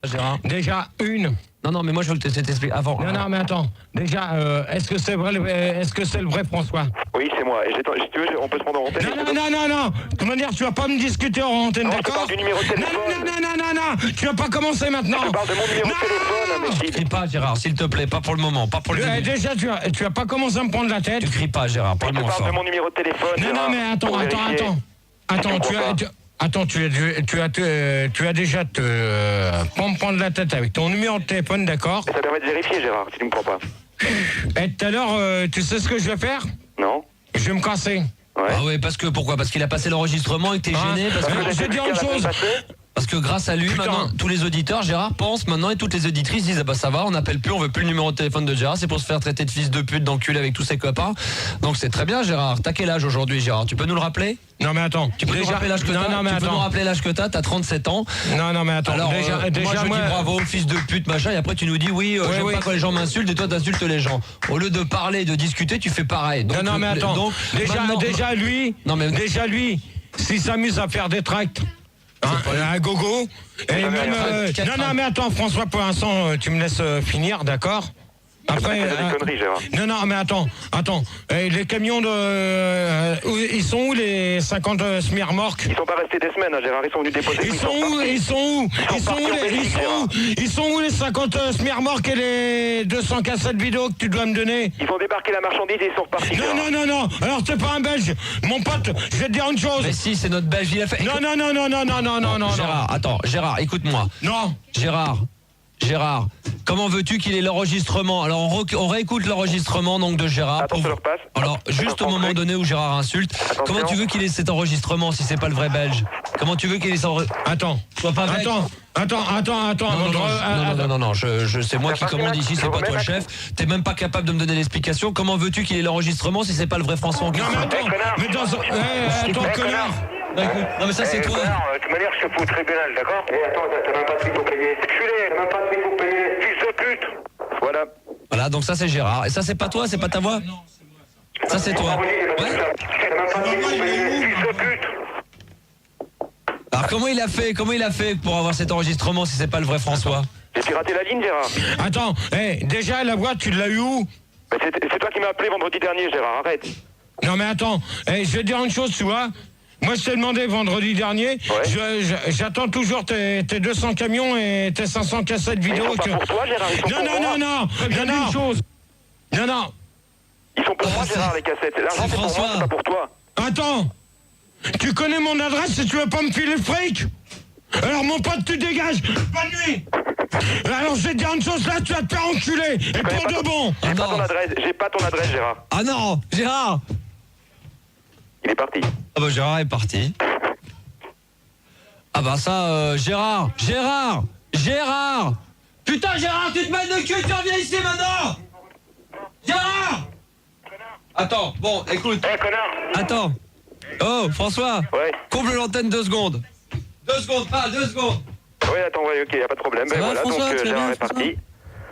Gérard. Déjà, une. Non, mais moi je veux que tu t'expliques avant. Non, mais attends. Déjà, est-ce que c'est vrai, le vrai François? Oui, c'est moi. Et si tu veux, on peut se prendre en antenne. Non. De toute manière, tu vas pas me discuter en antenne, d'accord? Je parle du numéro de téléphone. Non. Tu vas pas commencer maintenant. Je parle de mon numéro de téléphone, imbécile. Crie pas, Gérard, s'il te plaît, pas pour le moment, pas pour le début. Déjà, tu vas pas commencer à me prendre la tête. Tu cries pas, Gérard, parle-moi fort. Je parle de mon numéro de téléphone. Non, mais attends. Attends, tu as déjà pas me prendre la tête avec ton numéro de téléphone, d'accord? Ça permet de vérifier, Gérard, si tu me crois pas. Et tout à l'heure, tu sais ce que je vais faire? Non. Je vais me casser. Ouais. Ah ouais, pourquoi? Parce qu'il a passé l'enregistrement et que t'es gêné parce que... Je vais dire une chose. Parce que grâce à lui, maintenant, tous les auditeurs, Gérard, pensent maintenant et toutes les auditrices disent ça va, on n'appelle plus, on veut plus le numéro de téléphone de Gérard, c'est pour se faire traiter de fils de pute, d'enculé avec tous ses copains. Donc c'est très bien, Gérard. T'as quel âge aujourd'hui, Gérard? Tu peux nous le rappeler? Non, mais attends. Tu peux nous rappeler l'âge que t'as? Tu peux nous rappeler l'âge que t'as? T'as 37 ans. Non, mais attends. Alors, moi je dis bravo, fils de pute, machin, et après tu nous dis j'aime pas quand les gens m'insultent, et toi t'insultes les gens. Au lieu de parler, de discuter, tu fais pareil. Donc, non, mais attends. Donc, déjà lui, s'il s'amuse à faire des tracts. Un gogo. Et même, non, mais attends, François, pour l'instant, tu me laisses finir, d'accord? Après, non, mais attends. Les camions ils sont où les 50 semi-remorques? Ils sont pas restés des semaines, hein, Gérard. Ils sont venus déposer. Ils sont où les 50 semi-remorques et les 200 cassettes vidéo que tu dois me donner? Ils ont débarqué la marchandise et ils sont repartis. Non. Alors c'est pas un Belge, mon pote. Je vais te dire une chose. Mais si, c'est notre Belge. Il a fait. Non. Gérard, attends, Gérard, écoute-moi. Non. Gérard, comment veux-tu qu'il ait l'enregistrement? Alors on réécoute l'enregistrement donc de Gérard. Attends, ça le repasse. Alors juste au moment donné où Gérard insulte, comment tu veux qu'il ait cet enregistrement si c'est pas le vrai Belge? Comment tu veux qu'il ait cet enregistrement? Attends. Sois pas bête. Non, c'est moi qui commande ici, c'est pas toi le chef. T'es même pas capable de me donner l'explication. Comment veux-tu qu'il ait l'enregistrement si c'est pas le vrai François? Non mais attends, connard. Non mais ça c'est toi. De toute manière, je te fous au tribunal, d'accord? Attends, t'as même pas de fric pour payer. Culé, t'as même pas de fric pour payer. Fils de pute. Voilà, donc ça c'est Gérard. Et ça c'est pas toi, c'est pas ta voix? Ça c'est toi. Ouais. T'as même pas de fric pour payer. Fils de pute. Alors comment il a fait pour avoir cet enregistrement si c'est pas le vrai François? J'ai piraté la ligne, Gérard. Attends, déjà la voix, tu l'as eu où? C'est toi qui m'as appelé vendredi dernier, Gérard, arrête. Non mais attends, je vais te dire une chose, tu vois. Moi je t'ai demandé vendredi dernier, j'attends toujours tes 200 camions et tes 500 cassettes vidéo. Ils sont pas pour toi, Gérard, ils sont pour moi. Non. Ils sont pour moi, Gérard, les cassettes. L'argent c'est pour moi, c'est pas pour toi. Attends, tu connais mon adresse si tu veux pas me filer le fric? Alors mon pote, tu dégages, bonne nuit. Alors je vais te dire une chose, là tu vas te faire enculer, et pour de bon. J'ai pas ton adresse, Gérard. Ah non, Gérard. Il est parti. Ah bah Gérard est parti. Ah bah ça, Gérard. Putain Gérard, tu te mets de cul, tu reviens ici maintenant. Gérard. Attends, bon, écoute. Connard. Attends. Oh, François. Ouais. Comble l'antenne 2 secondes. 2 secondes. Oui, attends, ok, y a pas de problème. Ça va, voilà, François, donc tu vas Gérard bien, est parti.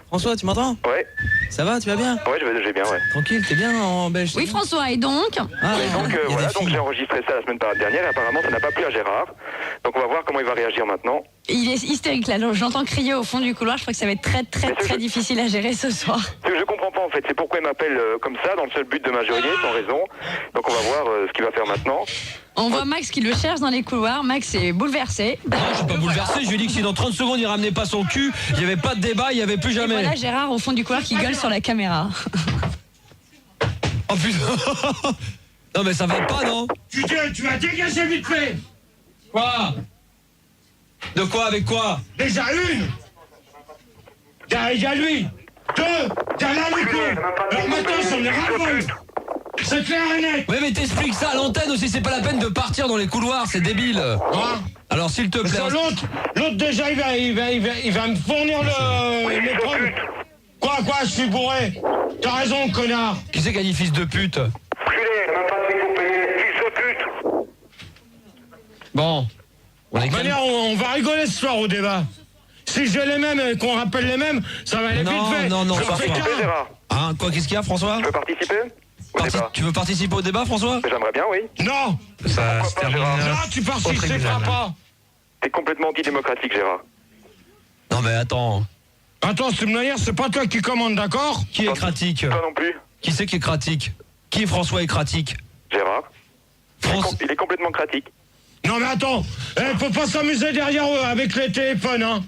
François, tu m'entends? Ouais. Ça va, tu vas bien? Ouais, j'ai bien, ouais. Tranquille, t'es bien en Belgique? Oui, François, et donc? Donc j'ai enregistré ça la semaine dernière et apparemment ça n'a pas plu à Gérard. Donc on va voir comment il va réagir maintenant. Il est hystérique là, j'entends crier au fond du couloir, je crois que ça va être très difficile à gérer ce soir. Ce que je comprends pas en fait, c'est pourquoi il m'appelle comme ça, dans le seul but de m'injurier, sans raison. Donc on va voir ce qu'il va faire maintenant. On voit Max qui le cherche dans les couloirs, Max est bouleversé. Non, je suis pas bouleversé, je lui ai dit que si dans 30 secondes il ramenait pas son cul, il n'y avait pas de débat, il n'y avait plus jamais. Et voilà Gérard au fond du couloir qui gueule sur la caméra. Oh putain. Non mais ça va pas, non? Tu vas dégager vite fait. Quoi? De quoi? Avec quoi? Déjà une. Derrière lui. Deux. Derrière le coup. Alors maintenant j'en ai ras-le-bol. C'est clair et net. Oui mais t'expliques ça à l'antenne aussi, c'est pas la peine de partir dans les couloirs, c'est débile. Alors s'il te plaît. L'autre déjà il va me fournir les preuves. Quoi, je suis bourré. T'as raison, connard. Qui c'est qui a dit fils de pute? Même pas de fric pour payer. Fils de pute. Bon. De toute manière, on va rigoler ce soir au débat. Si j'ai les mêmes et qu'on rappelle les mêmes, ça va aller vite fait. Non, Tu veux participer, Gérard? Hein, quoi, qu'est-ce qu'il y a, François? Tu veux participer? Tu veux participer au débat, François? J'aimerais bien, oui. Non. Ça se termine. Non, tu participeras pas. T'es complètement antidémocratique, Gérard. Non mais attends. Attends, de toute manière, c'est pas toi qui commande, d'accord? Qui est Kratik? Toi non plus. Qui c'est qui est Kratik? Qui est François et Kratik? Gérard. Il est complètement cratique. Non mais attends, faut pas s'amuser derrière eux avec les téléphones, hein.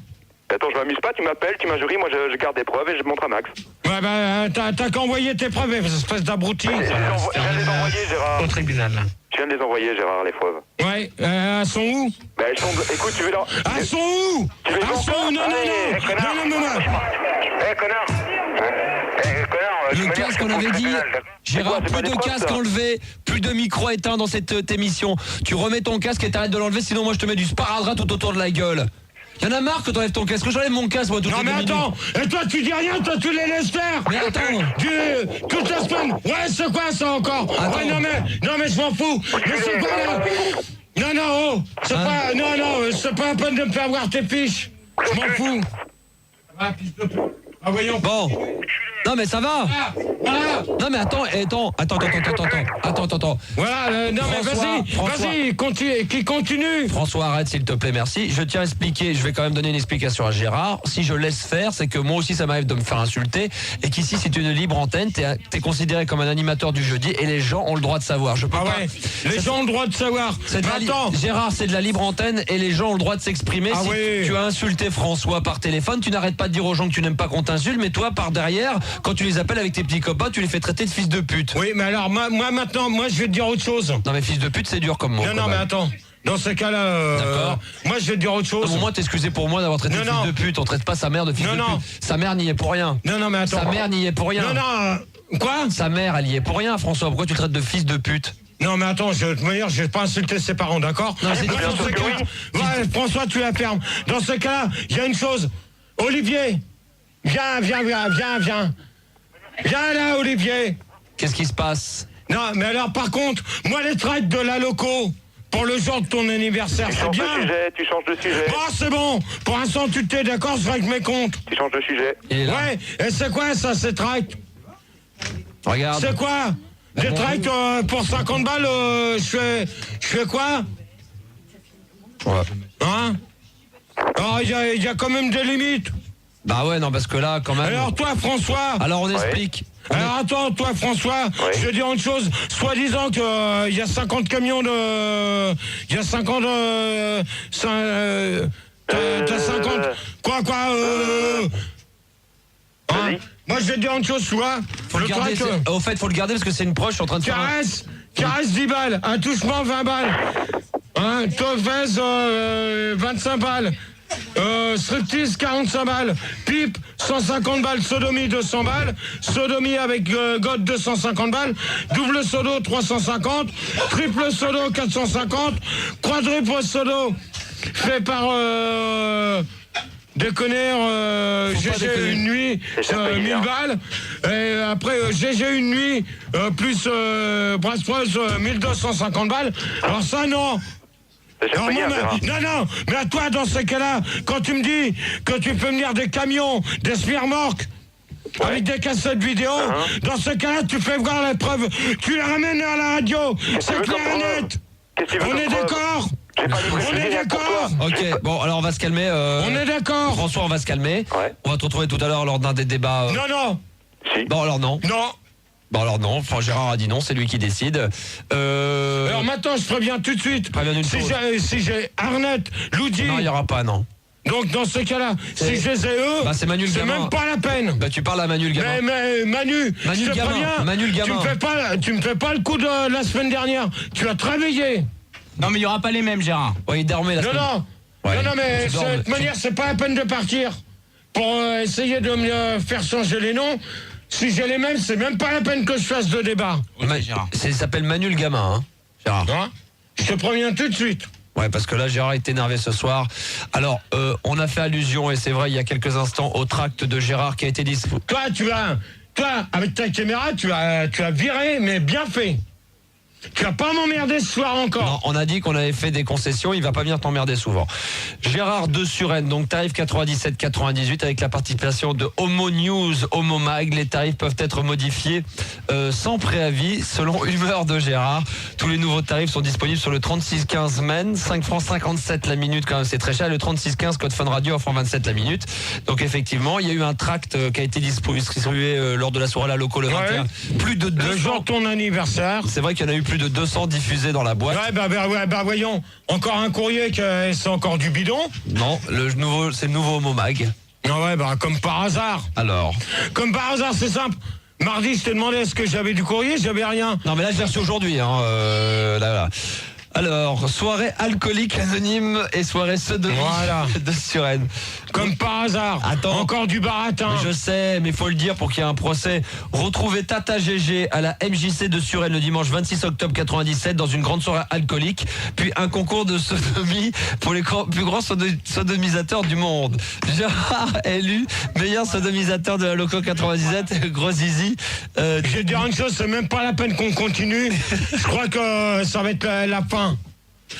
Attends, je m'amuse pas, tu m'appelles, tu m'injuries, moi je garde des preuves et je montre à Max. Ouais bah t'as qu'à envoyer tes preuves, espèce d'abruti. Je viens de les envoyer, Gérard. Au tribunal. Je viens de les envoyer, Gérard, les preuves. Ouais, elles sont où? Bah elles sont... Écoute, tu veux leur... Elles sont où? Elles sont où? Non. Eh, connard. Le casque, on avait dit, Gérard, plus de casque enlevé, plus de micro éteint dans cette émission. Tu remets ton casque et t'arrêtes de l'enlever, sinon moi je te mets du sparadrap tout autour de la gueule. Y'en a marre que t'enlèves ton casque, que j'enlève mon casque moi toutes les 2 minutes. Non mais attends, et toi tu dis rien, toi tu les laisses faire. Mais attends, toute la semaine. Ouais, c'est quoi ça encore? Attends. Ouais, non mais je m'en fous. Mais c'est quoi là? Non, c'est pas, c'est pas la peine de me faire voir tes fiches. Je m'en fous. Ah, voyons. bon. Non mais ça va. Voilà. Non mais attends. Voilà, non mais vas-y, continue. François, arrête s'il te plaît, merci. Je tiens à expliquer, je vais quand même donner une explication à Gérard. Si je laisse faire, c'est que moi aussi ça m'arrive de me faire insulter et qu'ici c'est une libre antenne, t'es considéré comme un animateur du jeudi et les gens ont le droit de savoir. Je peux pas. Les gens ont le droit de savoir. Gérard, c'est de la libre antenne et les gens ont le droit de s'exprimer. Ah si oui. tu as insulté François par téléphone, tu n'arrêtes pas de dire aux gens que tu n'aimes pas qu'on t'insulte, mais toi par derrière, quand tu les appelles avec tes petits copains, tu les fais traiter de fils de pute. Oui, mais alors moi maintenant, je vais te dire autre chose. Non mais fils de pute c'est dur comme mot. Non mais attends. Dans ce cas-là, d'accord. Moi je vais te dire autre chose. Non, moi t'excuser pour moi d'avoir traité de fils de pute. On traite pas sa mère de fils de pute. Sa mère n'y est pour rien. Non mais attends. Sa mère n'y est pour rien. Quoi? Sa mère elle y est pour rien, François. Pourquoi tu le traites de fils de pute? Non mais attends, de toute manière, je vais pas insulter ses parents, d'accord? Non, c'est dans ce cas, ouais, François, tu la fermes. Dans ce cas-là, il y a une chose. Olivier, viens. Viens là, Olivier. Qu'est-ce qui se passe? Non, mais alors par contre, moi les traites de la loco pour le jour de ton anniversaire, c'est bien. Tu changes de sujet. Bon, c'est bon. Pour l'instant, tu t'es d'accord, je règle mes comptes. Tu changes de sujet. Ouais, et c'est quoi ça, ces tracts? Regarde. C'est quoi? Des tracts pour 50 balles, je fais quoi? Ouais. Hein? Alors, il y a quand même des limites. Bah ouais, non, parce que là, quand même... Alors toi, François... Alors on explique. Alors attends, toi, François, je vais dire une chose. Soi-disant que il y a 50 camions de... Il y a 50... T'as 50... Quoi hein? Moi, je vais te dire une chose, tu vois. Faut le garder, au fait, faut le garder parce que c'est une proche, je suis en train de faire... Caresse 10 balles, un touchement 20 balles. Hein, Tofes 25 balles. Striptease 45 balles, pipe 150 balles, sodomie 200 balles, sodomie avec God 250 balles, double sodo 350, triple sodo 450, quadruple sodo fait par GG une nuit 1000 balles, et après GG une nuit plus Brass 1250 balles. Alors ça non. Non, mais à toi, dans ce cas-là, quand tu me dis que tu peux venir des camions, des remorques, avec des cassettes vidéo, dans ce cas-là, tu fais voir la preuve, tu les ramènes à la radio, c'est clair et net. On est d'accord? On est d'accord? Ok, bon, alors on va se calmer. On est d'accord? François, on va se calmer. On va te retrouver tout à l'heure lors d'un des débats. Non. Si. Bon, alors non. Non. Bon alors non, Gérard a dit non, c'est lui qui décide. Alors maintenant, je préviens tout de suite. Si j'ai Arnett, Loudi... Non, il n'y aura pas, non. Donc dans ce cas-là, si je les ai eux, c'est Manu le c'est gamin. Même pas la peine. Bah tu parles à Manu le gamin. Mais Manu le gamin. Manu le gamin. Tu me fais pas le coup de la semaine dernière. Tu as travaillé. Non mais il y aura pas les mêmes, Gérard. Ouais, il dormait la semaine. Non, mais de cette manière, c'est pas la peine de partir pour essayer de me faire changer les noms. Si j'ai les mêmes, c'est même pas la peine que je fasse de débat. Gérard. Ça s'appelle Manu le gamin, hein, Gérard. Hein? Je te préviens tout de suite. Ouais, parce que là, Gérard est énervé ce soir. Alors, on a fait allusion, et c'est vrai, il y a quelques instants, au tract de Gérard qui a été disponible. Toi, avec ta caméra, tu as viré, mais bien fait. Tu vas pas m'emmerder ce soir encore. Non, on a dit qu'on avait fait des concessions, il va pas venir t'emmerder souvent. Gérard de Suresnes, donc tarif 97,98 avec la participation de Homo News, Homo Mag. Les tarifs peuvent être modifiés sans préavis selon humeur de Gérard. Tous les nouveaux tarifs sont disponibles sur le 3615 Men, 5 francs 57 la minute quand même, c'est très cher. Le 3615 code Fun Radio offre 27 la minute. Donc effectivement, il y a eu un tract qui a été distribué lors de la soirée à la Loco le 21. Plus de 200. Le jour de ton anniversaire. C'est vrai qu'il y en a eu plus de 200 diffusés dans la boîte. Ouais, voyons, encore un courrier que c'est encore du bidon. Non, c'est le nouveau Homo Mag. Ah ouais, comme par hasard. Alors. Comme par hasard, c'est simple. Mardi, je t'ai demandé est-ce que j'avais du courrier, j'avais rien. Non mais là je l'ai reçu aujourd'hui. Là. Alors, soirée alcoolique anonyme et soirée sodomie de Suresnes. Comme par hasard. Attends. Encore du baratin. Je sais, mais il faut le dire pour qu'il y ait un procès. Retrouvez Tata GG à la MJC de Suresnes le dimanche 26 octobre 97 dans une grande soirée alcoolique. Puis un concours de sodomie pour les plus grands sodomisateurs du monde. Gérard élu meilleur sodomisateur de la Loco 97. Gros zizi. Je vais dire une chose, c'est même pas la peine qu'on continue. Je crois que ça va être la fin.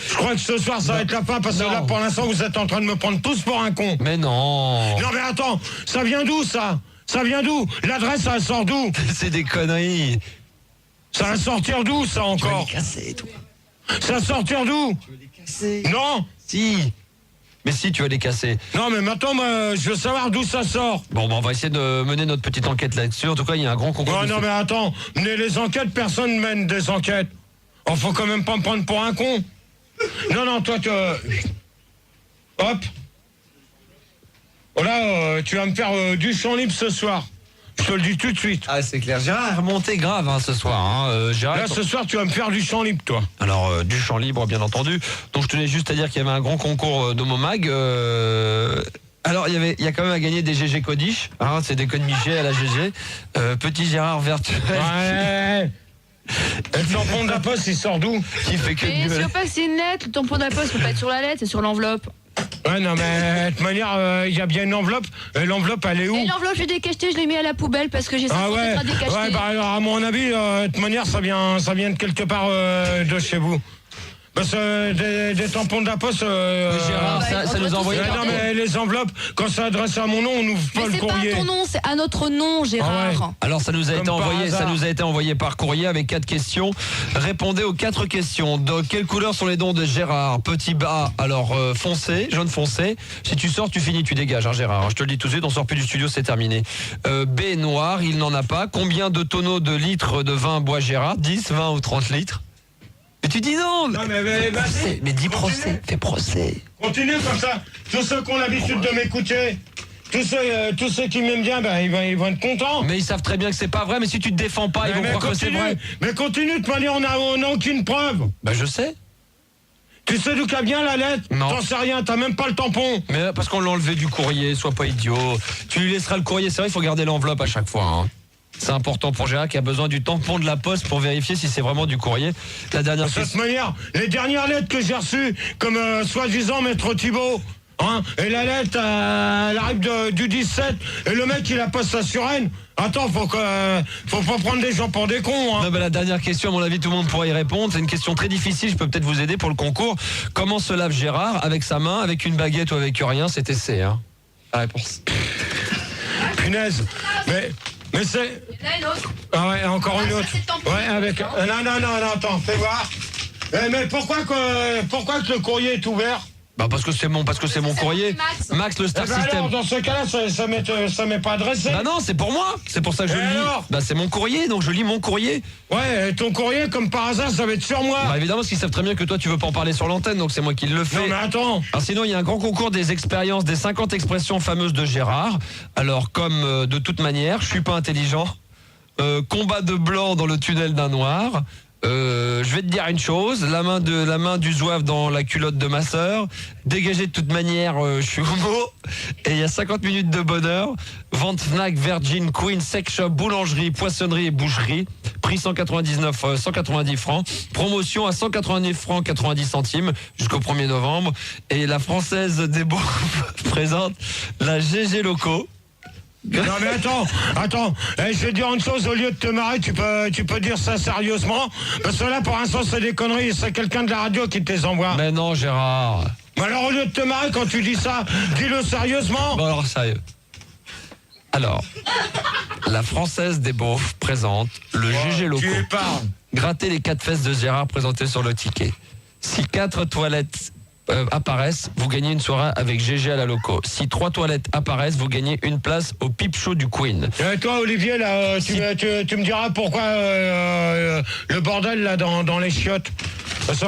Je crois que ce soir ça va être la fin parce que là pour l'instant vous êtes en train de me prendre tous pour un con. Mais non. Non mais attends, ça vient d'où ça? Ça vient d'où? L'adresse ça sort d'où? C'est des conneries. Ça va sortir d'où ça encore? Tu vas les casser toi. Ça va sortir d'où? Tu vas les casser. Non. Si. Mais si, tu vas les casser. Non mais maintenant je veux savoir d'où ça sort. Bon, on va essayer de mener notre petite enquête là-dessus. En tout cas, il y a un grand concours. Non mais attends, les enquêtes, personne mène des enquêtes. Oh, faut quand même pas me prendre pour un con. Non, toi, hop. Oh là, tu vas me faire du champ libre ce soir. Je te le dis tout de suite. Ah, c'est clair. Gérard est remonté grave ce soir. Gérard, là, ce soir, tu vas me faire du champ libre, toi. Alors, du champ libre, bien entendu. Donc, je tenais juste à dire qu'il y avait un grand concours d'Homo Mag. Alors, il y a quand même à gagner des GG Codish. C'est des codes Michel à la GG. Petit Gérard virtuel. Ouais. Et le tampon de la poste, il sort d'où? Qui fait que Mais sûr pas que c'est une lettre, le tampon de la poste peut pas être sur la lettre, c'est sur l'enveloppe. Ouais, non, mais de toute manière, il y a bien une enveloppe. L'enveloppe, elle est où? Et l'enveloppe, je l'ai décachetée, je l'ai mis à la poubelle parce que j'ai 50 ouais. à décacheter. Ouais, alors, à mon avis, de toute manière, ça vient de quelque part de chez vous. Parce que des tampons de la poste... Gérard, ça nous a envoyé... non, mais les enveloppes, quand ça adresse à mon nom, on n'ouvre pas le courrier. Mais c'est pas à ton nom, c'est à notre nom, Gérard. Ah ouais. Alors ça nous a été envoyé par courrier avec 4 questions. Répondez aux 4 questions. De quelle couleur sont les dons de Gérard? Petit A, alors foncé, jaune foncé. Si tu sors, tu finis, tu dégages, Gérard. Je te le dis tout de suite, on sort plus du studio, c'est terminé. B, noir, il n'en a pas. Combien de tonneaux de litres de vin boit Gérard? 10, 20 ou 30 litres? Mais tu dis non. Non, mais dis procès, fais procès. Continue comme ça. Tous ceux qui ont l'habitude de m'écouter, tous ceux qui m'aiment bien, ils vont être contents. Mais ils savent très bien que c'est pas vrai, mais si tu te défends pas, ils vont croire que c'est vrai. Mais continue, de toute manière, on n'a aucune preuve. Je sais. Tu sais d'où qu'a bien la lettre? Non. T'en sais rien, t'as même pas le tampon. Mais parce qu'on l'a enlevé du courrier, sois pas idiot. Tu lui laisseras le courrier, c'est vrai, il faut garder l'enveloppe à chaque fois. C'est important pour Gérard qui a besoin du tampon de la poste pour vérifier si c'est vraiment du courrier. La dernière de toute manière, les dernières lettres que j'ai reçues, comme soi-disant Maître Thibault, et la lettre, elle arrive du 17, et le mec il la poste à Suresnes. Attends, faut pas prendre des gens pour des cons. Non, la dernière question, à mon avis, tout le monde pourra y répondre. C'est une question très difficile, je peux peut-être vous aider pour le concours. Comment se lave Gérard? Avec sa main, avec une baguette ou avec rien? C'était C. La réponse. Punaise, mais c'est... Il y en a une autre. Ah ouais, encore une autre. Ouais, avec... Non, attends, fais voir. Mais pourquoi que le courrier est ouvert? Parce que c'est mon courrier. Max, le Star System. Alors, dans ce cas-là, ça m'est pas adressé. Non, c'est pour moi. C'est pour ça que je le lis. C'est mon courrier, donc je lis mon courrier. Ouais, ton courrier, comme par hasard, ça va être sur moi. Évidemment, parce qu'ils savent très bien que toi, tu veux pas en parler sur l'antenne, donc c'est moi qui le fais. Non, mais attends. Alors sinon, il y a un grand concours des expériences, des 50 expressions fameuses de Gérard. Alors, comme de toute manière, je suis pas intelligent. Combat de blanc dans le tunnel d'un noir. Je vais te dire une chose, la main du zouave dans la culotte de ma sœur, dégagé de toute manière, je suis homo, et il y a 50 minutes de bonheur, vente Fnac, Virgin, Queen, Sex Shop, boulangerie, poissonnerie et boucherie, prix 190 francs, promotion à 189 francs 90 centimes jusqu'au 1er novembre, et la Française des Bourbes présente la GG Loco. Non mais attends, je vais dire une chose, au lieu de te marrer, tu peux dire ça sérieusement, parce que là pour l'instant c'est des conneries, c'est quelqu'un de la radio qui te les envoie. Mais non, Gérard. Mais alors au lieu de te marrer quand tu dis ça, dis-le sérieusement. Bon alors sérieux. Alors, la Française des Beaufs présente le GG Loco. Tu parles. Gratter les 4 fesses de Gérard présentées sur le ticket. Si 4 toilettes apparaissent, vous gagnez une soirée avec GG à la Loco. Si 3 toilettes apparaissent, vous gagnez une place au Peep Show du Queen. Et toi Olivier, là, tu me diras pourquoi le bordel là dans les chiottes. Ça,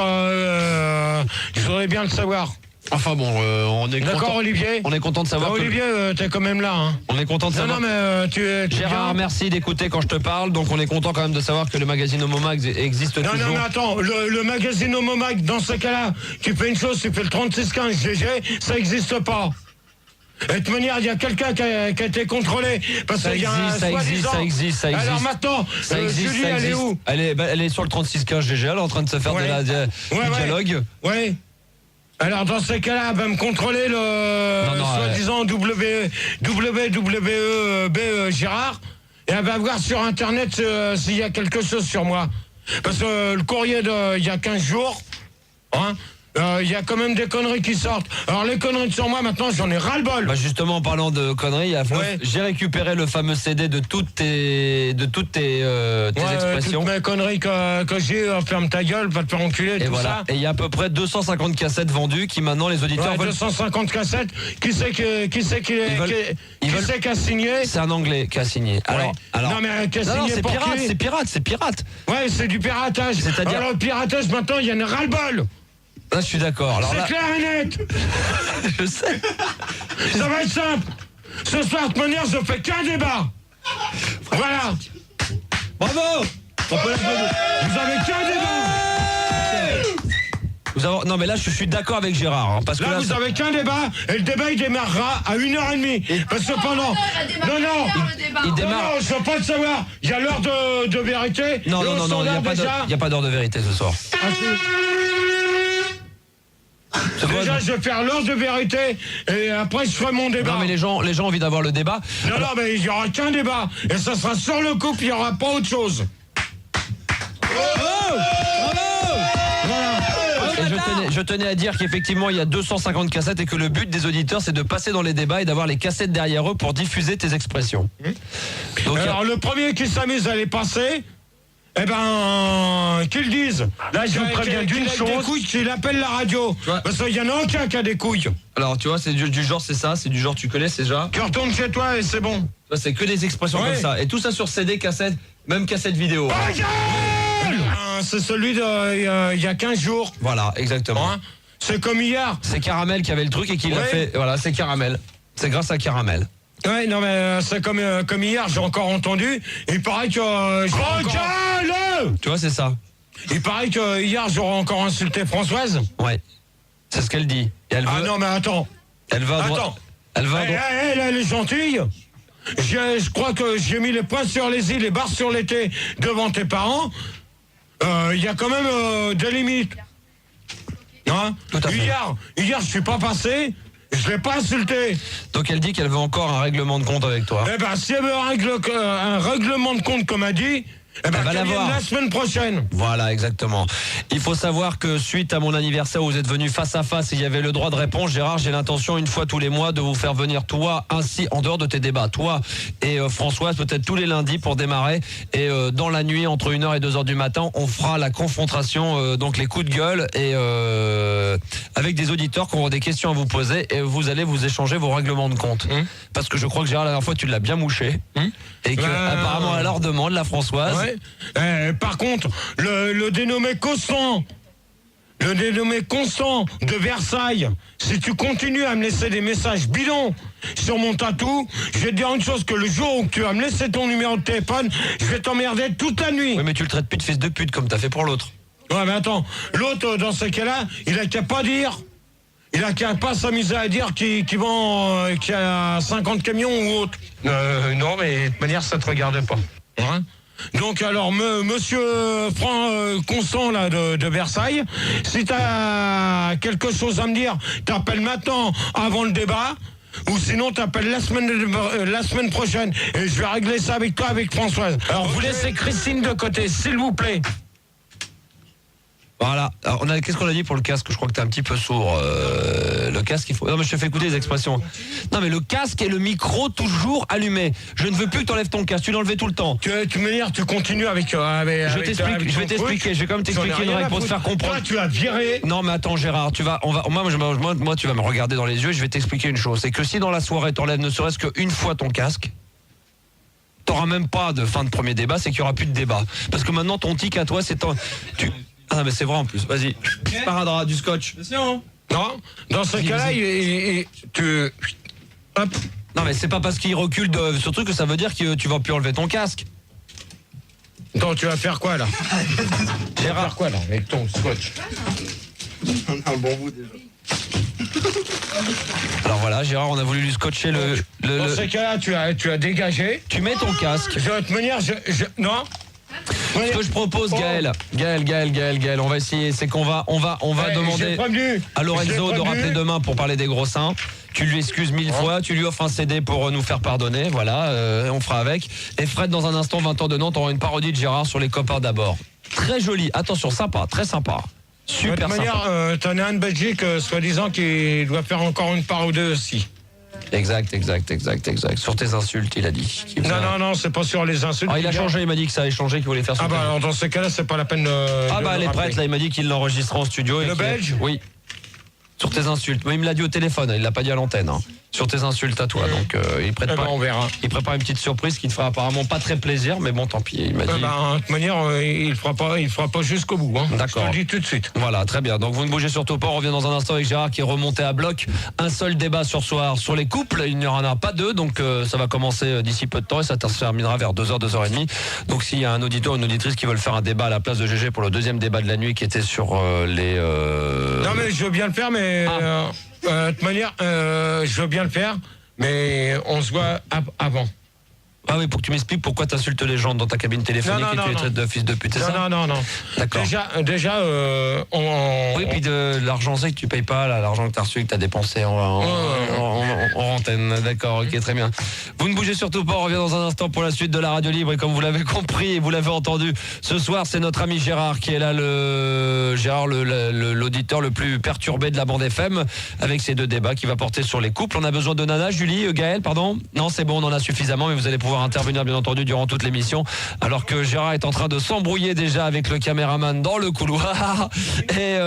je voudrais bien le savoir. Enfin bon, on est d'accord, content. Olivier. On est content de savoir. Olivier, t'es quand même là. Hein. On est content de savoir. Non, mais tu Gérard, merci d'écouter quand je te parle. Donc on est content quand même de savoir que le magazine Homomag existe toujours. Non, mais attends, le magazine Homomag, dans ce cas-là, tu fais une chose, tu fais le 3615 GG, ça n'existe pas. Et de toute manière, il y a quelqu'un qui a été contrôlé. Parce ça existe. Alors maintenant, Julie, elle est où? Elle est sur le 3615 GG, elle est en train de se faire du dialogue. Ouais. Alors dans ces cas-là, elle va me contrôler le soi-disant WWE Gérard, et elle va voir sur internet s'il y a quelque chose sur moi. Parce que le courrier il y a 15 jours, hein, il y a quand même des conneries qui sortent. Alors les conneries sur moi maintenant, j'en ai ras-le-bol. Bah justement, en parlant de conneries, j'ai récupéré le fameux CD de toutes tes expressions. Toutes mes conneries que j'ai, ferme ta gueule, va te faire enculer, et tout voilà. ça. Et il y a à peu près 250 cassettes vendues qui maintenant les auditeurs veulent... 250 cassettes. Qui c'est qui a signé? C'est un Anglais qui a signé. Alors, non mais qui a signé c'est pour pirate, qui? c'est pirate. Ouais, c'est du piratage. C'est-à-dire... Alors le piratage maintenant, il y en a ras-le-bol. Là, je suis d'accord. C'est clair et net. Je sais. Ça va être simple. Ce soir, de toute manière, je fais qu'un débat. Voilà. Bravo. Vous avez qu'un débat. Non mais là je suis d'accord avec Gérard hein, parce que là vous avez qu'un débat et le débat il démarrera à 1h30 parce que pendant il démarre. Non, je veux pas le savoir. Il y a l'heure de vérité. Non, il n'y a pas d'heure de vérité ce soir. Déjà, je vais faire l'heure de vérité et après je ferai mon débat. Non, mais les gens ont envie d'avoir le débat. Non, mais il n'y aura qu'un débat et ça sera sur le coup, puis il n'y aura pas autre chose. Et je tenais à dire qu'effectivement il y a 250 cassettes et que le but des auditeurs c'est de passer dans les débats et d'avoir les cassettes derrière eux pour diffuser tes expressions. Donc, alors le premier qui s'amuse à les passer, eh ben, qu'ils disent. Là, je vous préviens d'une chose. Des couilles, qu'il appelle la radio. Parce qu'il y en a aucun qui a des couilles. Alors, tu vois, c'est du genre, c'est ça, c'est du genre, tu connais, c'est déjà. Tu retournes chez toi et c'est bon. C'est que des expressions comme ça. Et tout ça sur CD, cassette, même cassette vidéo. C'est celui il y a 15 jours. Voilà, exactement. Hein, c'est comme hier. C'est Caramel qui avait le truc et qui l'a fait. Voilà, c'est Caramel. C'est grâce à Caramel. Ouais, non mais c'est comme hier, j'ai encore entendu. Il paraît que... Tu vois, c'est ça. Il paraît que hier, j'aurais encore insulté Françoise. Ouais. C'est ce qu'elle dit. Et elle veut... non mais attends. Elle va... Attends. Elle est gentille. Je crois que j'ai mis les points sur les i, les barres sur les t devant tes parents. Il y a quand même des limites. Hein? Tout à fait. Hier, je suis pas passé. Je l'ai pas insulté. Donc elle dit qu'elle veut encore un règlement de compte avec toi. Eh ben, si elle veut un règlement de compte, comme elle dit, eh ben, qu'elle vienne la semaine prochaine. Voilà, exactement. Il faut savoir que suite à mon anniversaire où vous êtes venus face à face et il y avait le droit de réponse, Gérard, j'ai l'intention une fois tous les mois de vous faire venir toi ainsi en dehors de tes débats, toi et Françoise, peut-être tous les lundis pour démarrer et dans la nuit entre 1h et 2h du matin, on fera la confrontation, donc les coups de gueule et avec des auditeurs qui auront des questions à vous poser et vous allez vous échanger vos règlements de compte. Parce que je crois que Gérard, la dernière fois tu l'as bien mouché et que apparemment elle leur demande, la Françoise. Ouais. Par contre, le dénommé Constant de Versailles, si tu continues à me laisser des messages bidons sur mon tatou, je vais te dire une chose, que le jour où tu vas me laisser ton numéro de téléphone, je vais t'emmerder toute la nuit. Oui, mais tu le traites plus de fils de pute comme t'as fait pour l'autre. Ouais, mais attends, l'autre, dans ce cas-là, il a qu'à pas dire. Il a qu'à pas s'amuser à dire qu'il a 50 camions ou autre. Non, mais de toute manière, ça te regarde pas. Hein? Donc alors, monsieur Constant là de Versailles, si t'as quelque chose à me dire, t'appelles maintenant avant le débat. ou sinon t'appelles la semaine prochaine. Et je vais régler ça avec toi, avec Françoise. Alors vous laissez Christine de côté, s'il vous plaît. Voilà. Alors, qu'est-ce qu'on a dit pour le casque? Je crois que t'es un petit peu sourd. Le casque, il faut. Non, mais je te fais écouter les expressions. Non, mais le casque et le micro toujours allumés. Je ne veux plus que t'enlèves ton casque. Tu l'enlevais tout le temps. Tu continues avec. Je vais t'expliquer. Je vais quand même t'expliquer une règle pour te faire comprendre. Toi, tu as viré. Non, mais attends, Gérard. Moi, tu vas me regarder dans les yeux. Je vais t'expliquer une chose. C'est que si dans la soirée t'enlèves ne serait-ce qu'une fois ton casque, t'auras même pas de fin de premier débat. C'est qu'il y aura plus de débat. Parce que maintenant, ton tic à toi, c'est Ah mais c'est vrai en plus, vas-y. Sparadrap, du scotch. Non, dans ce cas-là, tu... Hop. Non mais c'est pas parce qu'il recule sur truc que ça veut dire que tu vas plus enlever ton casque. Donc tu vas faire quoi là? Gérard, quoi là avec ton scotch? On a un bon bout déjà. Alors voilà, Gérard, on a voulu lui scotcher Dans ce cas-là, tu as dégagé. Tu mets ton casque. De toute manière, non. Ce que je propose, Gaël, on va essayer, c'est qu'on va demander à Lorenzo de rappeler demain pour parler des gros seins. Tu lui excuses 1000 fois, tu lui offres un CD pour nous faire pardonner, voilà, on fera avec. Et Fred, dans un instant, 20h de Nantes, aura une parodie de Gérard sur les copains d'abord. Très joli, attention, sympa, très sympa. Super sympa. De toute manière, t'en as un de Belgique, soi-disant, qui doit faire encore une part ou deux aussi. Exact. Sur tes insultes, il a dit. Non, c'est pas sur les insultes. Il a changé, il m'a dit que ça avait changé, qu'il voulait faire ça. Ah bah alors dans ce cas-là, c'est pas la peine de elle est prête, là, il m'a dit qu'il l'enregistrera en studio. Le Belge ? Oui. Sur tes insultes. Mais il me l'a dit au téléphone, il l'a pas dit à l'antenne. Sur tes insultes à toi. Donc il prépare. On verra. Il prépare une petite surprise qui ne fera apparemment pas très plaisir, mais bon, tant pis. Il m'a dit. De toute manière, il fera pas jusqu'au bout. Hein. D'accord. Je te le dis tout de suite. Voilà, très bien. Donc vous ne bougez surtout pas. On revient dans un instant avec Gérard qui est remonté à bloc. Un seul débat sur soir sur les couples. Il n'y en aura pas deux, donc ça va commencer d'ici peu de temps et ça se terminera vers 2h, 2h30. Donc s'il y a un auditeur ou une auditrice qui veulent faire un débat à la place de GG pour le deuxième débat de la nuit qui était sur les. Non mais je veux bien le faire, mais de toute manière, je veux bien le faire. Mais on se voit avant. Ah oui, pour que tu m'expliques pourquoi tu insultes les gens dans ta cabine téléphonique et tu les traites de fils de pute, c'est ça? Non. D'accord. Déjà, Oui, puis de l'argent que tu payes pas, là, l'argent que tu as reçu, que tu as dépensé en antenne. D'accord, ok, très bien. Vous ne bougez surtout pas, on revient dans un instant pour la suite de la radio libre. Et comme vous l'avez compris et vous l'avez entendu, ce soir, c'est notre ami Gérard qui est là, l'auditeur le plus perturbé de la bande FM, avec ces deux débats qui va porter sur les couples. On a besoin de Nana, Julie, Gaël, pardon? Non, c'est bon, on en a suffisamment, mais vous allez pouvoir intervenir bien entendu durant toute l'émission, alors que Gérard est en train de s'embrouiller déjà avec le caméraman dans le couloir. Et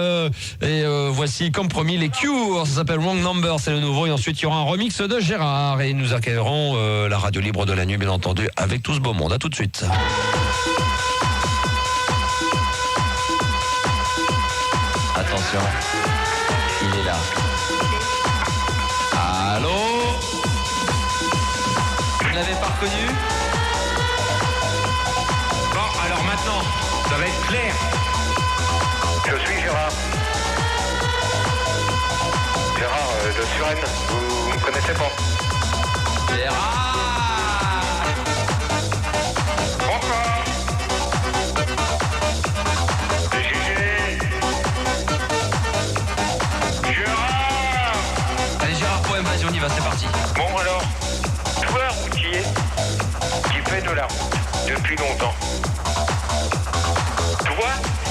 voici, comme promis, les Cure. Ça s'appelle Wrong Number, c'est le nouveau. Et ensuite, il y aura un remix de Gérard. Et nous accueillerons la radio libre de la nuit, bien entendu, avec tout ce beau monde. À tout de suite. Attention, il est là. Allô? Vous l'avez pas reconnu? Bon, alors maintenant, ça va être clair. Je suis Gérard. Gérard de Suresnes, vous ne me connaissez pas? Gérard! Encore Gégé. Gérard. Allez Gérard, poème, vas-y, on y va, c'est parti. Bon alors, toi routier qui fais de la route depuis longtemps. Toi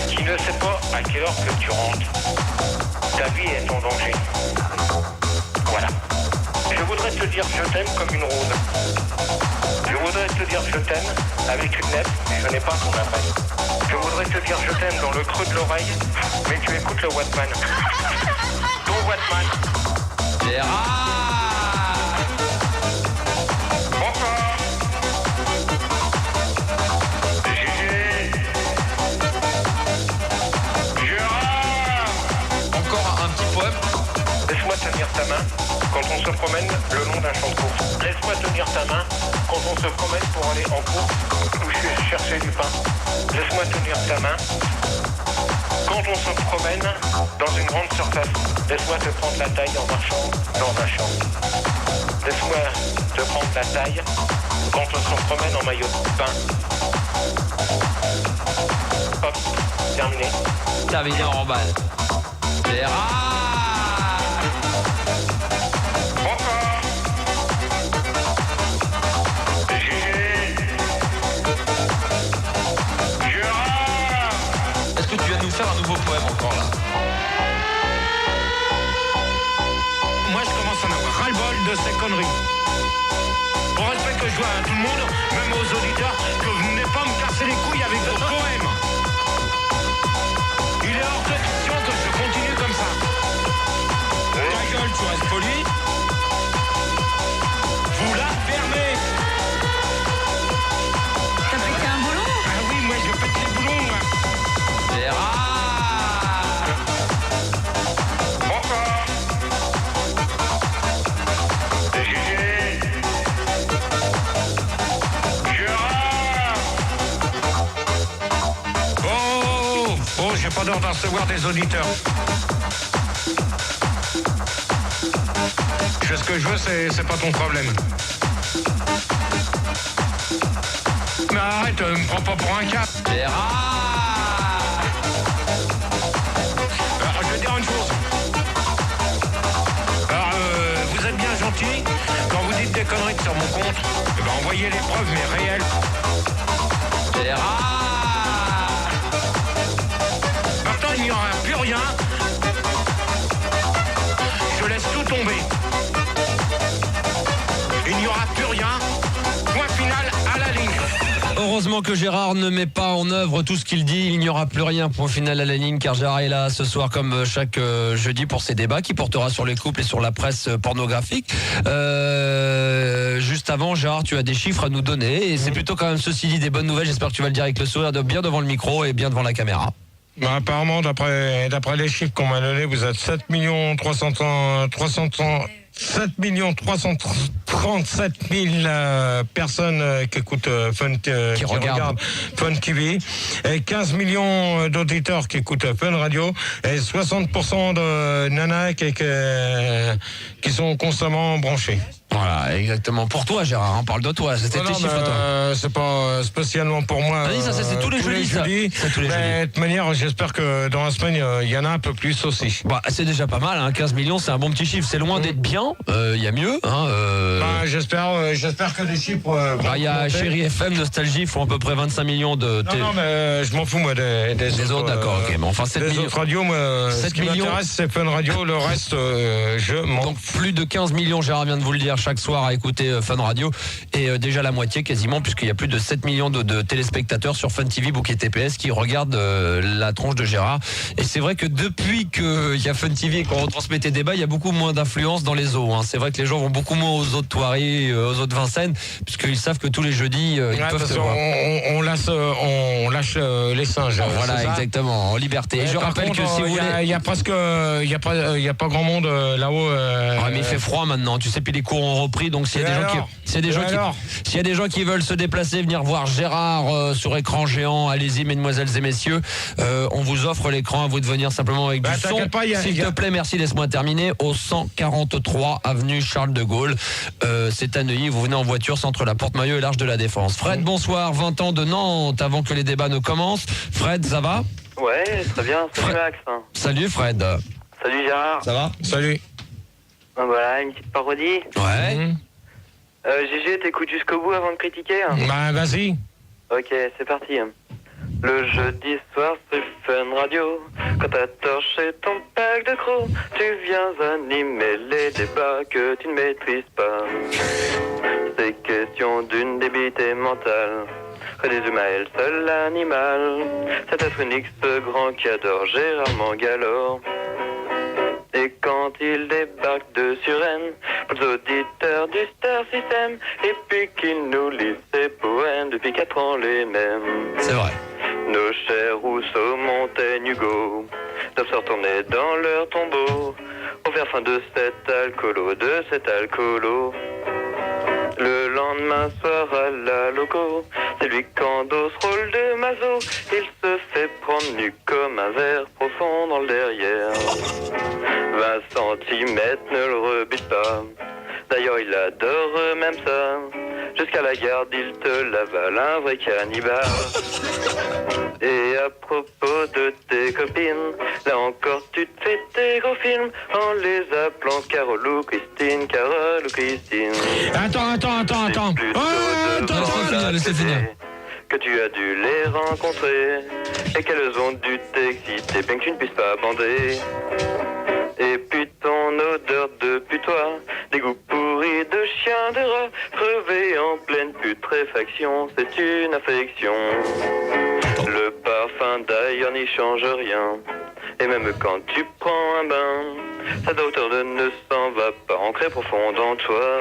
qui ne sais pas à quelle heure que tu rentres. Ta vie est en danger. Voilà. Je voudrais te dire je t'aime comme une rose. Je voudrais te dire je t'aime avec une lettre, mais je n'ai pas ton adresse. Je voudrais te dire je t'aime dans le creux de l'oreille, mais tu écoutes le Wattman. Ton Wattman. Gérard! Encore. Gégé. Gérard. Encore un petit poème. Laisse-moi tenir ta main quand on se promène le long d'un champ de course. Laisse-moi tenir ta main quand on se promène pour aller en course ou chercher du pain. Laisse-moi tenir ta main quand on se promène dans une grande surface. Laisse-moi te prendre la taille en marchant dans un champ. Laisse-moi te prendre la taille quand on se promène en maillot de bain. Hop, terminé. Terminé en remballe. Gérard! Encore. un nouveau poème encore là. Moi, je commence à en avoir ras-le-bol de ces conneries. Au respect que je dois à tout le monde, même aux auditeurs, que vous venez pas me casser les couilles avec vos poèmes. Il est hors de question que je continue comme ça. Ta gueule, tu restes poli. Vous la fermez. T'as pété un boulon? Ah oui, moi, je pète les boulons, moi. Bonsoir. C'est Gégé. Gérard. Oh, j'ai pas d'ordre à recevoir des auditeurs. Je fais ce que je veux, c'est pas ton problème. Mais arrête, me prends pas pour un cap. Alors, je vais dire une chose. Alors, vous êtes bien gentil. Quand vous dites des conneries sur mon compte, eh ben, envoyez les preuves, mais réelles. Maintenant, il n'y aura plus rien. Je laisse tout tomber. Il n'y aura plus rien. Point final à la ligne. Heureusement que Gérard ne met pas en œuvre tout ce qu'il dit. Il n'y aura plus rien, point final à la ligne, car Gérard est là ce soir comme chaque jeudi pour ses débats qui portera sur les couples et sur la presse pornographique. Juste avant, Gérard, tu as des chiffres à nous donner et c'est plutôt quand même, ceci dit, des bonnes nouvelles. J'espère que tu vas le dire avec le sourire, bien devant le micro et bien devant la caméra. Bah, apparemment, d'après les chiffres qu'on m'a donnés, vous êtes 7 337 000 personnes qui écoutent qui regardent Fun TV, et 15 millions d'auditeurs qui écoutent Fun Radio, et 60% de nanas qui sont constamment branchés. Voilà, exactement. Pour toi, Gérard, on parle de toi. C'était tes chiffres à toi. C'est pas spécialement pour moi. Ça, c'est tous les jeudis. C'est tous les jeudis. De toute manière, j'espère que dans la semaine, il y en a un peu plus aussi. Bah, c'est déjà pas mal, hein. 15 millions, c'est un bon petit chiffre. C'est loin d'être bien. Il y a mieux. Hein, Bah, j'espère que les chiffres. Il y a Chéri FM, Nostalgie, font à peu près 25 millions de. Non, mais je m'en fous, moi, des autres. D'accord, ok. Mais enfin, 7 millions. Autres radios, moi, ce qui m'intéresse, c'est Fun Radio. Le reste, je m'en. Donc, plus de 15 millions, Gérard vient de vous le dire, chaque soir à écouter Fun Radio. Et déjà la moitié quasiment, puisqu'il y a plus de 7 millions de téléspectateurs sur Fun TV, Book et TPS qui regardent la tronche de Gérard. Et c'est vrai que depuis qu'il y a Fun TV et qu'on retransmet tes débats, il y a beaucoup moins d'influence dans les eaux. Hein. C'est vrai que les gens vont beaucoup moins aux eaux de Thoiry, aux eaux de Vincennes, puisqu'ils savent que tous les jeudis, ils peuvent te voir. On lâche les singes. Voilà, exactement, en liberté. Et je rappelle que si vous voulez... Il y a pas grand monde là-haut. Ouais, mais il fait froid maintenant, tu sais, puis les cours ont repris, donc s'il y a des gens qui veulent se déplacer, venir voir Gérard sur écran géant, allez-y mesdemoiselles et messieurs, on vous offre l'écran, à vous de venir simplement avec du son. S'il te plaît, merci, laisse-moi terminer, au 143 avenue Charles de Gaulle, c'est à Neuilly, vous venez en voiture, c'est entre la Porte-Maillot et l'Arche de la Défense. Fred, bonsoir, 20 ans de Nantes, avant que les débats ne commencent. Fred, ça va? Ouais, très bien, salut Max. Salut Fred. Salut Gérard. Ça va? Salut. Voilà, une petite parodie. Ouais. Gégé, t'écoutes jusqu'au bout avant de critiquer? Bah, vas-y. Ok, c'est parti. Le jeudi soir, c'est Fun Radio. Quand t'as torché ton pack de crocs, tu viens animer les débats que tu ne maîtrises pas. C'est question d'une débitée mentale. Résume à elle seul l'animal. Cet être unique, ce grand qui adore Gérard Mangalore. Et quand il débarque de Suresnes, pour les auditeurs du Star System, et puis qu'il nous lit ses poèmes depuis 4 ans les mêmes. C'est vrai. Nos chers Rousseau, Montaigne, Hugo doivent se retourner dans leur tombeau pour faire fin de cet alcoolo, Le lendemain soir à la loco, c'est lui qu'endosse rôle de maso. Il se fait prendre nu comme un verre profond dans le derrière. 20 centimètres ne le rebute pas. D'ailleurs il adore même ça. Jusqu'à la garde il te l'avale, un vrai cannibale. Et à propos de tes copines, là encore tu te fais tes gros films en les appelant Carole ou Christine, Carole ou Christine. Attends. Laissez finir. Que tu as dû les rencontrer. et qu'elles ont dû t'exciter, bien que tu ne puisses pas bander. Et puis ton odeur de putois, des goûts pourris de chien de rat, crevé en pleine putréfaction, c'est une affection. Le parfum d'ailleurs n'y change rien, et même quand tu prends un bain, sa odeur ne s'en va pas ancrée profond en toi.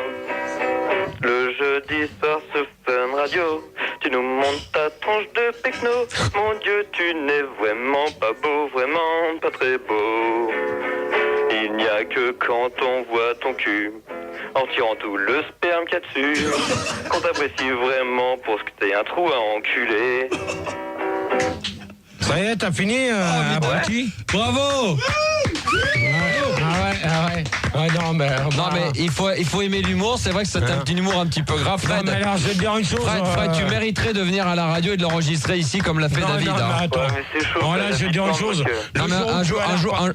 Le jeudi soir sur Fun Radio, tu nous montres ta tronche de pecno. Mon Dieu, tu n'es vraiment pas beau, vraiment pas très beau. Il n'y a que quand on voit ton cul, en tirant tout le sperme qu'il y a dessus, qu'on t'apprécie vraiment pour ce que t'es un trou à enculer. Ça y est, t'as fini, Abruti? Bravo. Ouais, non, mais il faut aimer l'humour. C'est vrai que c'est un petit humour un petit peu grave. Fred, non, mais alors, je vais te dire une chose. Fred, tu mériterais de venir à la radio et de l'enregistrer ici comme l'a fait David. Non, mais attends. Ouais, mais c'est chaud. Bon, là, je vais te dire une chose. Non, mais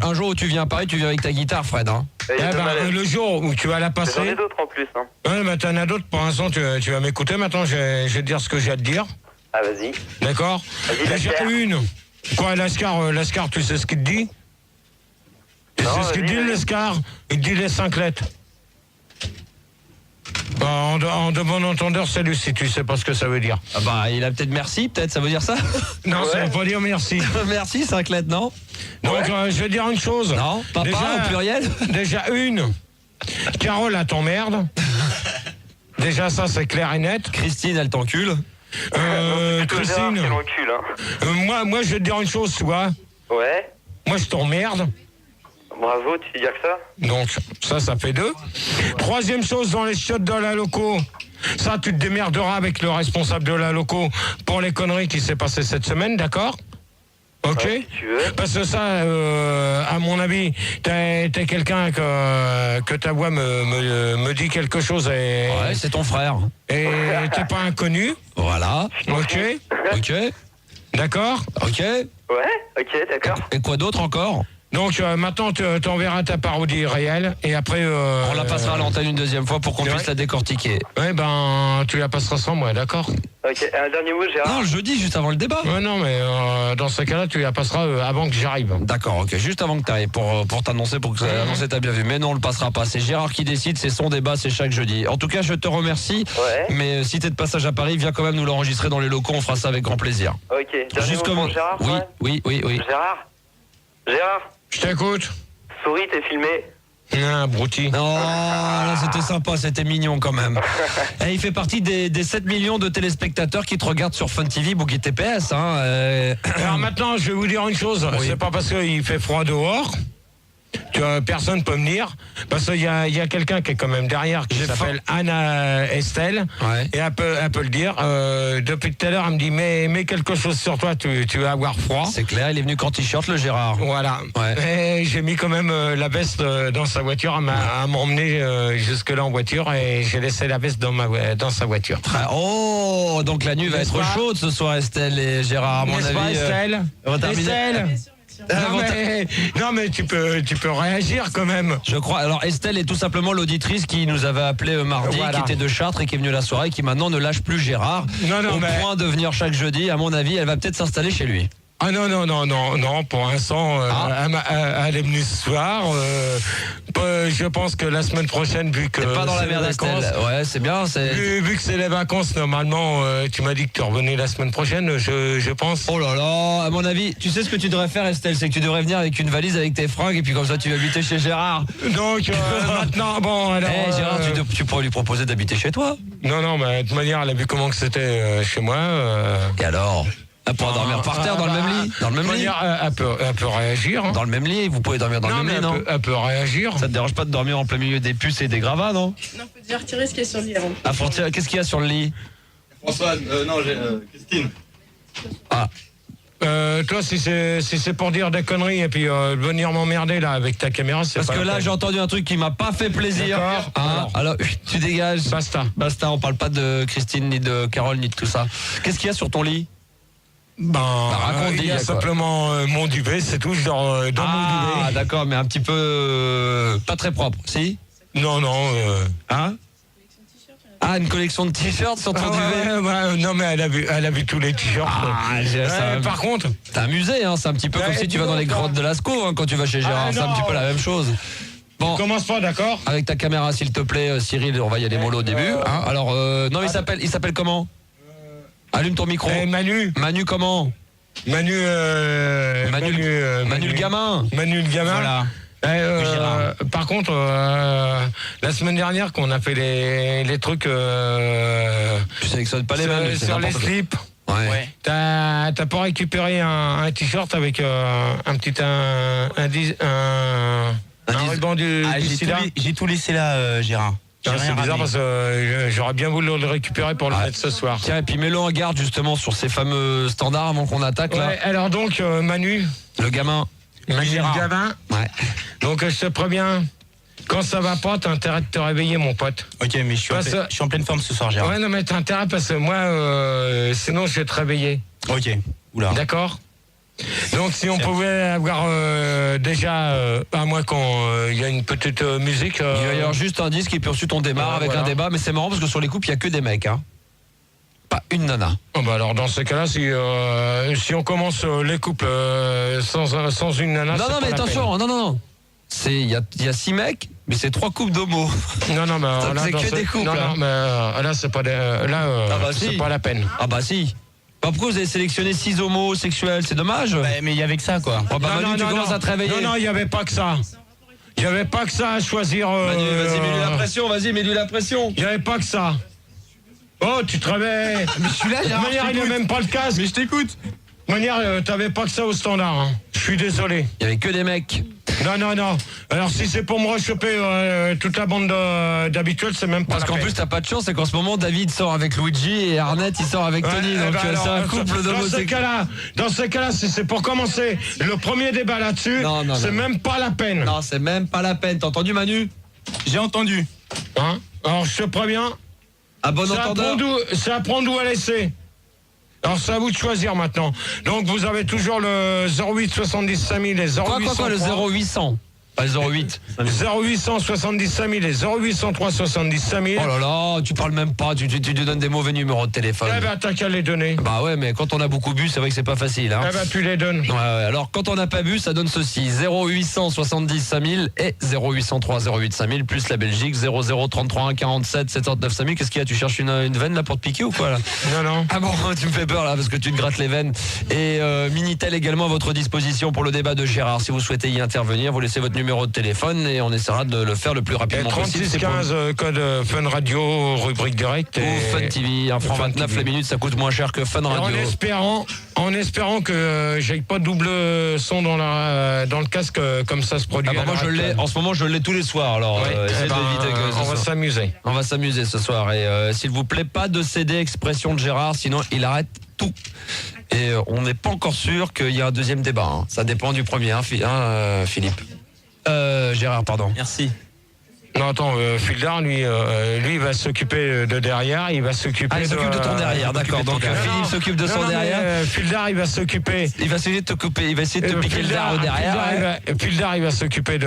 un jour où tu viens à Paris, tu viens avec ta guitare, Fred. Hein. Le jour où tu vas la passer. J'en ai d'autres en plus. Hein. Ouais, mais t'en as d'autres. Pour l'instant, tu vas m'écouter. Maintenant, je vais te dire ce que j'ai à te dire. Ah, vas-y. D'accord? Vas-y, Déjà Lascar. une. Quoi, Lascar, tu sais ce qu'il te dit? Tu sais ce qu'il dit, Lascar? Il te dit les 5 lettres. En de bon entendeur, c'est lui, si tu sais pas ce que ça veut dire. Ah bah, il a peut-être merci, peut-être, ça veut dire ça? Non, ça veut pas dire merci. Merci, 5 lettres, non? Donc, je vais dire une chose. Non, papa au pluriel? Déjà une. Carole, elle t'emmerde. Déjà, ça, c'est clair et net. Christine, elle t'encule. Christine. C'est l'encul, hein. Moi, je vais te dire une chose, tu vois. Ouais. Moi, je t'emmerde. Bravo, tu dis que ça. Donc, ça fait 2. Troisième chose, dans les chiottes de la loco. Ça, tu te démerderas avec le responsable de la loco pour les conneries qui s'est passées cette semaine, d'accord? Ok. Ouais, si tu veux. Parce que ça, à mon avis, t'es quelqu'un que ta voix me dit quelque chose et Ouais, c'est ton frère. t'es pas inconnu. Voilà. Ok. Ok. D'accord. Ok. Ouais, ok, d'accord. Et quoi d'autre encore? Donc maintenant, t'enverras ta parodie réelle et après... On la passera à l'antenne une deuxième fois pour qu'on puisse la décortiquer. Ouais, ben, tu la passeras sans moi, d'accord? Ok, un dernier mot, Gérard. Non, le jeudi, juste avant le débat. Ouais, non, mais dans ce cas-là, tu la passeras avant que j'arrive. D'accord, ok, juste avant que tu ailles pour t'annoncer, pour que annoncer ta bien vue. Mais non, on le passera pas. C'est Gérard qui décide, c'est son débat, c'est chaque jeudi. En tout cas, je te remercie. Ouais. Mais si t'es de passage à Paris, viens quand même nous l'enregistrer dans les locaux, on fera ça avec grand plaisir. Ok, dernier Juste mot comment... pour Gérard. Oui. ouais. Gérard, Je t'écoute. souris, t'es filmé. Non, brouti. Non, là, c'était sympa, c'était mignon quand même. Et il fait partie des 7 millions de téléspectateurs qui te regardent sur Fun TV, Boogie TPS. Hein, Alors maintenant, je vais vous dire une chose. Oui. C'est pas parce qu'il fait froid dehors que personne peut venir. Parce qu'il y a quelqu'un qui est quand même derrière, qui s'appelle Anna Estelle. Ouais. Et elle peut le dire. Depuis tout à l'heure, elle me dit, mets quelque chose sur toi, tu vas avoir froid. C'est clair, il est venu qu'en t-shirt, le Gérard. Voilà. Ouais. Et j'ai mis quand même la veste dans sa voiture. Elle m'a emmené jusque-là en voiture et j'ai laissé la veste dans sa voiture. Oh, donc la nuit va N'est-ce être pas chaude ce soir, Estelle et Gérard, à mon N'est-ce avis. pas, Estelle? on va terminer. Estelle non mais tu peux réagir quand même. Je crois. Alors Estelle est tout simplement l'auditrice qui nous avait appelé mardi, Voilà. qui était de Chartres et qui est venue la soirée, qui maintenant ne lâche plus Gérard. Non, au mais- point de venir chaque jeudi. À mon avis, elle va peut-être s'installer chez lui. Ah non, pour l'instant, elle est venue ce soir. Je pense que la semaine prochaine, vu que T'es pas dans la c'est merde, les vacances, Estelle. Ouais, c'est bien. vu que c'est les vacances, normalement, tu m'as dit que tu revenais la semaine prochaine, je pense. Oh là là, à mon avis, tu sais ce que tu devrais faire, Estelle, c'est que tu devrais venir avec une valise avec tes fringues et puis comme ça tu vas habiter chez Gérard. Donc maintenant, bon, alors... Gérard, tu pourrais lui proposer d'habiter chez toi. Non, mais de toute manière, elle a vu comment que c'était chez moi. Et alors? Elle pourra dormir par terre dans le même lit. Dans le même de toute lit. manière, elle peut réagir. Hein. Dans le même lit, vous pouvez dormir dans le mais même lit, non? elle peut réagir. Ça te dérange pas de dormir en plein milieu des puces et des gravats, non? Non, faut déjà retirer ce qui est sur le lit avant. Ah, faut retirer- qu'est-ce qu'il y a sur le lit? Françoise, Christine. Ah, Toi, si c'est pour dire des conneries et puis venir m'emmerder là avec ta caméra, c'est parce pas que la là, peine. j'ai entendu un truc qui m'a pas fait plaisir. D'accord. Ah, alors, tu dégages. Basta. Basta, on parle pas de Christine, ni de Carole, ni de tout ça. Qu'est-ce qu'il y a sur ton lit? raconte, il y a quoi. simplement mon duvet, c'est tout. Je dors dans mon Ah, duvet. d'accord, mais un petit peu pas très propre, si? Non. Hein? Ah, une collection de t-shirts sur ton duvet. Ouais, non, mais elle a vu tous les t-shirts. Par contre... T'es amusé, hein, c'est un petit peu comme si tu vas dans les grottes de Lascaux, hein, quand tu vas chez Gérard, c'est un petit peu la même chose. Bon, commence pas, d'accord? Avec ta caméra, s'il te plaît, Cyril, on va y aller mollo au début. Hein. Alors, non, il s'appelle comment? Allume ton micro. Manu. Manu comment? Manu le gamin. Manu le gamin. Voilà. Par contre, la semaine dernière, qu'on a fait les trucs... Tu sélectionnes pas les mêmes. Sur les slips. Ouais. T'as pas récupéré un t-shirt avec un petit ruban du sida? J'ai tout laissé là, Gérard. C'est bizarre parce que j'aurais bien voulu le récupérer pour le mettre ce soir. Tiens, et puis mets-le en garde justement sur ces fameux standards avant qu'on attaque là. Ouais, alors donc, Manu. Le gamin. Manu le gamin. Ouais. Donc je te préviens, quand ça va pas, t'as intérêt de te réveiller, mon pote. Ok, mais je suis en pleine forme ce soir, Gérard. Ouais, non, mais t'as intérêt parce que moi, sinon je vais te réveiller. Ok, oula. D'accord. Donc si on pouvait avoir déjà, à moins qu'il y a une petite musique... Il va y avoir juste un disque et puis ensuite on démarre avec un débat, mais c'est marrant parce que sur les coupes, il n'y a que des mecs. Hein. Pas une nana. Oh bah alors dans ce cas-là, si on commence les couples sans une nana... Non, mais attention, non. Il y a 6 mecs, mais c'est 3 couples d'homo. Non, mais là, c'est que des couples. Non, mais là, c'est pas, c'est pas la peine. Ah bah si. Pourquoi vous avez sélectionné 6 homosexuels? C'est dommage. Mais il y avait que ça, quoi. Oh bah Manu, tu commences à te réveiller. Non, il n'y avait pas que ça. Il n'y avait pas que ça à choisir. Manu, vas-y, mets-lui la pression, Il n'y avait pas que ça. Oh, tu te réveilles. Mais je suis là, De manière, il n'y a même pas le casque. Mais je t'écoute. De manière, t'avais pas que ça au standard. Hein. Je suis désolé. Il y avait que des mecs. Non. Alors si c'est pour me rechoper toute la bande d'habituels, c'est même pas. Parce qu'en plus t'as pas de chance, c'est qu'en ce moment David sort avec Luigi et Arnett il sort avec Tony, donc c'est un couple d'homosexuels. Dans ces cas-là, si c'est pour commencer le premier débat là-dessus, c'est même pas la peine. Non, c'est même pas la peine. T'as entendu, Manu? J'ai entendu. Hein? Alors je te préviens. À bon entendeur. C'est à prendre ou à laisser. Alors c'est à vous de choisir maintenant. Donc vous avez toujours le 08 70 5000 et 0800. Quoi, le 0800? Pas le 08. 0800 70 5000 et 0803 70 5000. Oh là là, tu parles même pas, tu donnes des mauvais numéros de téléphone. Eh ben t'as qu'à les donner. Bah ouais, mais quand on a beaucoup bu, c'est vrai que c'est pas facile. Hein. Eh ben tu les donnes. Ouais, alors quand on n'a pas bu, ça donne ceci: 0800 70 5000 et 0803 08 5000 plus la Belgique 00 33 1 47 79 5000. Qu'est-ce qu'il y a? Tu cherches une veine là pour te piquer ou quoi là? Non. Ah bon, tu me fais peur là parce que tu te grattes les veines. Et Minitel également à votre disposition pour le débat de Gérard. Si vous souhaitez y intervenir, vous laissez votre numéro de téléphone et on essaiera de le faire le plus rapidement possible. 3615 code Fun Radio, rubrique direct. Ou Fun TV, 1 franc 29 TV. La minute, ça coûte moins cher que Fun Radio. En espérant que j'aille pas double son dans le casque comme ça se produit. Moi en ce moment je l'ai tous les soirs, alors essayez d'éviter que on va s'amuser. On va s'amuser ce soir et s'il vous plaît pas de céder expression de Gérard, sinon il arrête tout. Et on n'est pas encore sûr qu'il y a un deuxième débat. Hein. Ça dépend du premier, Philippe. Gérard, pardon. Merci. Non, attends, Fildar, lui, il va s'occuper de derrière, il va s'occuper il s'occupe de ton derrière, d'accord. Donc Philippe s'occupe de son derrière. Fildar, il va s'occuper. Il va essayer de te couper, il va essayer de te piquer le derrière au derrière. Fildar, il va s'occuper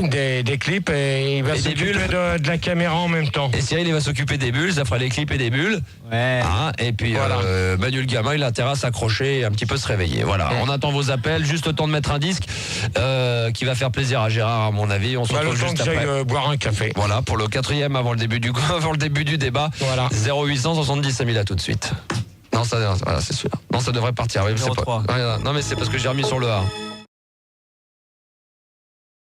des clips et il va s'occuper de la caméra en même temps. Et Cyril, il va s'occuper des bulles, ça fera les clips et des bulles. Ouais. Et puis voilà. Manu le gamin, il a intérêt à s'accrocher et un petit peu se réveiller. Voilà. On attend vos appels, juste le temps de mettre un disque qui va faire plaisir à Gérard, à mon avis. On se retrouve juste après. Boire un café. Voilà, pour le 4e avant le début du débat. Voilà. 0800 70 5000 à tout de suite. Non, ça, voilà, c'est sûr. Non, ça devrait partir. Oui, c'est pas. Non, mais c'est parce que j'ai remis sur le A.